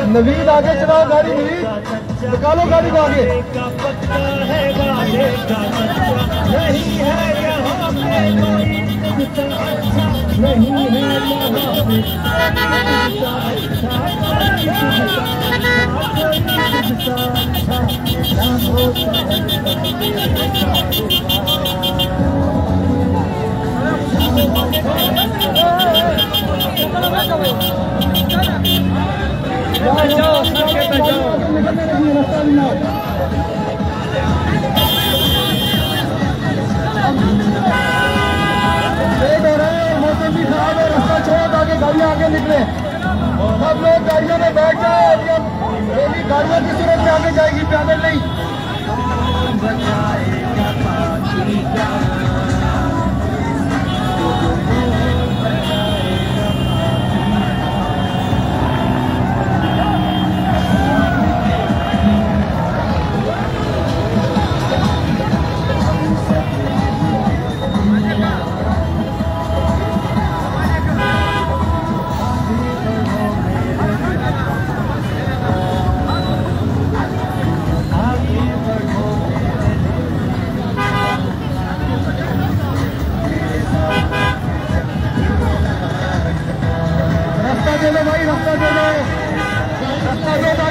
नवीद आगे चलाओ गाड़ी, नवीद निकालो गाड़ी को आगे। मौसम भी खराब है, रास्ता छोड़ ताकि गाड़ियाँ आगे निकले। सब लोग गाड़ियों में बैठ जाए। गाड़ियों की सूरत में आगे जाएगी, पैदल नहीं।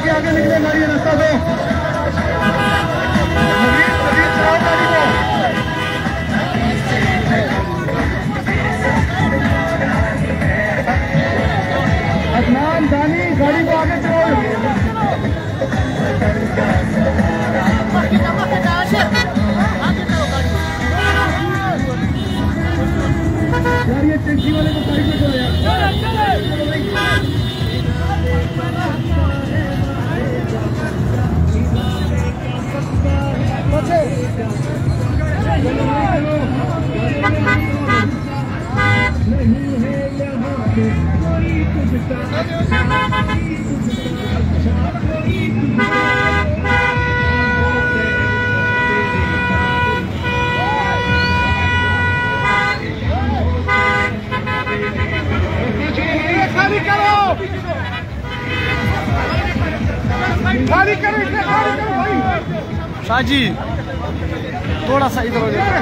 आगे निकले गाड़ी, रास्ता दो। अदनान, दानी, गाड़ी को आगे चलाओ। यार ये टैक्सी वाले को साइड में चलो यार। खाली करो भाई। शाहजी थोड़ा सा इधर हो जाए।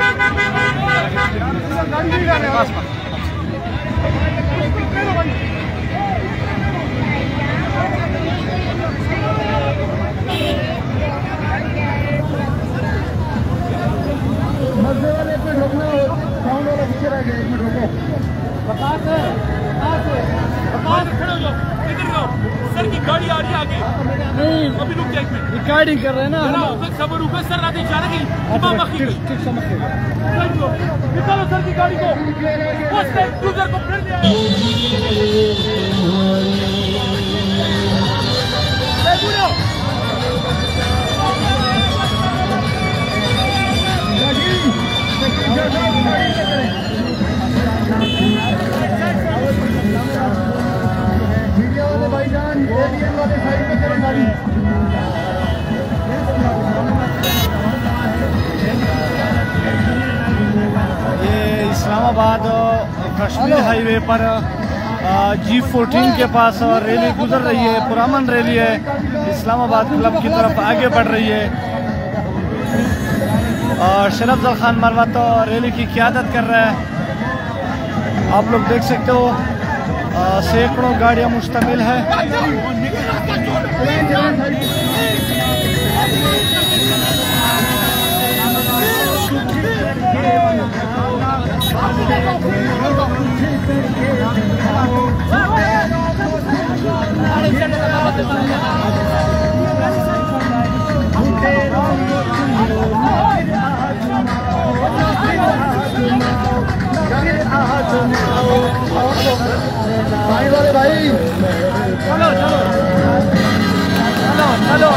मजे वाले पे रोकना, साउंड वाला पीछे रह गया। एक मिनट रोको। खड़े हो जाओ, इधर जाओ। सर की गाड़ी आ रही है आगे। नहीं अभी रुक जाए, रिकॉर्डिंग कर रहे हैं ना। खबर ऊपर सर रात इशारा की ठीक समझ के निकालो सर की गाड़ी को। यूजर को फिर मीडिया वाले भाईजान, एलियन वाले साइड में करें गाड़ी। ये इस्लामाबाद कश्मीर हाईवे पर G14 के पास रैली गुजर रही है। पुरामन रैली है, इस्लामाबाद क्लब की तरफ आगे बढ़ रही है। और शरफजल खान मरवा तो रैली की क़यादत कर रहा है। आप लोग देख सकते हो सैकड़ों गाड़ियां मुश्तमिल है। भाई वाले भाई चलो चलो चलो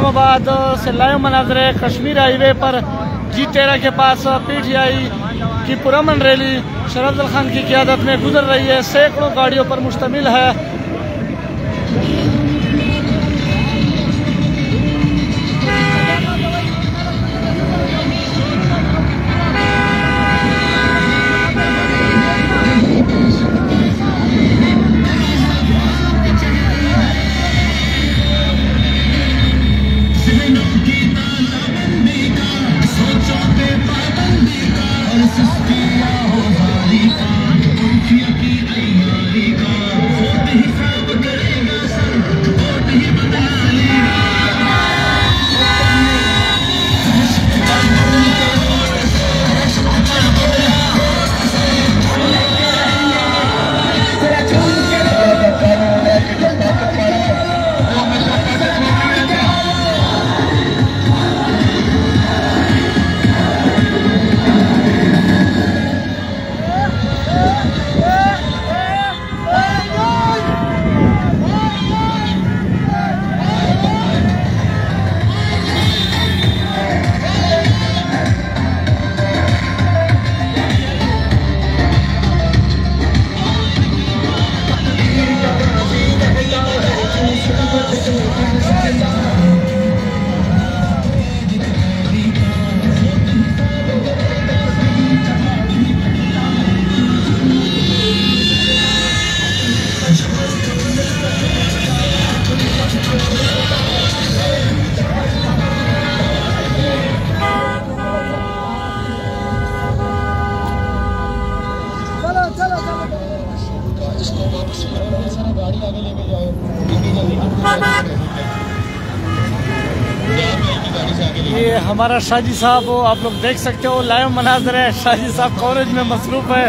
इस्लामाबाद से लाइव मनाज़र है। कश्मीर हाईवे पर G13 के पास PTI की पुरअमन रैली शरफ अफजल खान की क़ियादत में गुजर रही है। सैकड़ों गाड़ियों पर मुश्तमिल है। ये हमारा शाजी साहब हो, आप लोग देख सकते हो लाइव मनाज़र है। शाजी साहब कवरेज में मसरूफ है।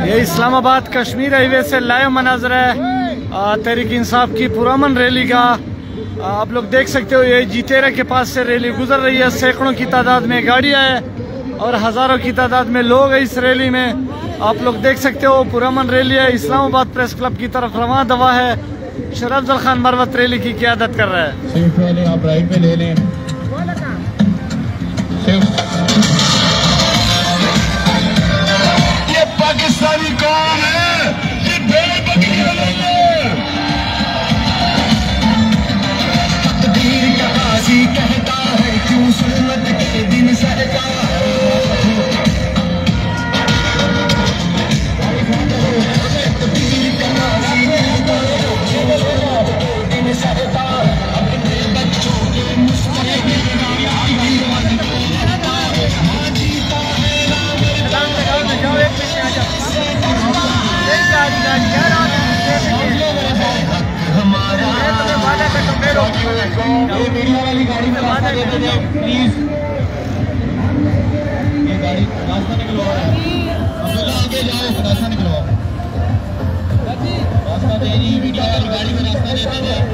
ये इस्लामाबाद कश्मीर हाईवे से लाइव मनाज़र है तहरीक इंसाफ की पुरअमन रैली का। आप लोग देख सकते हो ये G13 के पास से रैली गुजर रही है। सैकड़ों की तादाद में गाड़ियां हैं और हज़ारों की तादाद में लोग हैं इस रैली में। आप लोग देख सकते हो पुरअमन रैली है। इस्लामाबाद प्रेस क्लब की तरफ रवां दवा है। शरफ अफजल खान मरवत रैली की क़ियादत कर रहा है। आप राइट पे ले लें। ये पाकिस्तानी कौन है? ये भेड़ बकरियां तकदीर का गाजी कहता है क्यों सुन्नत के दिन सहता है। तकदीर का गाजी कहता है क्यों सुन्नत के दिन सहता है। अपने बच्चों के मुस्तकबिल मीडिया वाली गाड़ी में रास्ता दे दीजिए प्लीज। ये गाड़ी रास्ता निकलवा रहा है। अब्दुल्ला आगे जाओ, रास्ता निकलवाओ। रास्ता दे दी, मीडिया वाली गाड़ी में रास्ता दे दीजिए।